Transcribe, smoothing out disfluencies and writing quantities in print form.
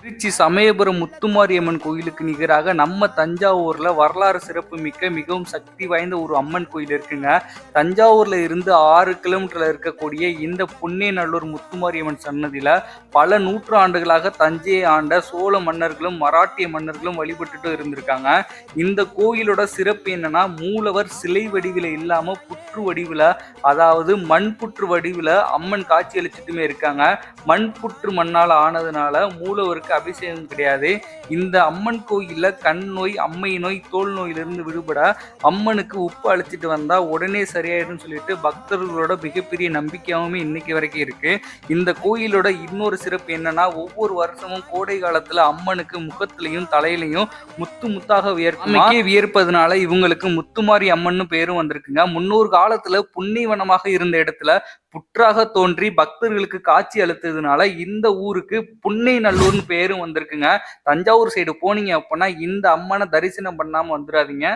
திருச்சி சமயபுரம் முத்துமாரியம்மன் கோயிலுக்கு நிகராக நம்ம தஞ்சாவூர்ல வரலாறு சிறப்பு மிக்க மிகவும் சக்தி வாய்ந்த ஒரு அம்மன் கோயில் இருக்குங்க. தஞ்சாவூர்ல இருந்து 6 கிலோமீட்டர்ல இருக்கக்கூடிய இந்த புன்னேநல்லூர் முத்துமாரியம்மன் சன்னதியில பல நூற்றாண்டுகளாக தஞ்சையை ஆண்ட சோழ மன்னர்களும் மராட்டிய மன்னர்களும் வழிபட்டுட்டு இருந்திருக்காங்க. இந்த கோயிலோட சிறப்பு என்னன்னா, மூலவர் சிலை வடிவில இல்லாம புற்று வடிவில, அதாவது மண் புற்று வடிவில அம்மன் காட்சி அளிச்சுட்டுமே இருக்காங்க. மண் புற்று மண்ணால் ஆனதுனால மூலவருக்கு அபிஷேகம் கிடையாது. இந்த அம்மன் கோயில்ல கண் நோய், அம்மை நோய், தோல் நோயிலிருந்து விடுபட அம்மனுக்கு உப்பு அழைச்சிட்டு வந்தா உடனே சரியாயிடும் சொல்லிட்டு பக்தர்களோட மிகப்பெரிய நம்பிக்கையாவுமே இன்னைக்கு வரைக்கும் இருக்கு. இந்த கோயிலோட இன்னொரு சிறப்பு என்னன்னா, ஒவ்வொரு வருஷமும் கோடை காலத்துல அம்மனுக்கு முகத்திலையும் தலையிலையும் முத்து முத்தாக வியர்ப்பதனால இவங்களுக்கு முத்துமாரி அம்மன் பேரும் வந்திருக்குங்க. முன்னொரு காலத்துல புன்னிவனமாக இருந்த இடத்துல புற்றாக தோன்றி பக்தர்களுக்கு காட்சி அளித்ததுனால இந்த ஊருக்கு புன்னைநல்லூர்னு பேரும் வந்திருக்குங்க. தஞ்சாவூர் சைடு போனீங்க அப்படின்னா இந்த அம்மனை தரிசனம் பண்ணாம வந்துடாதீங்க.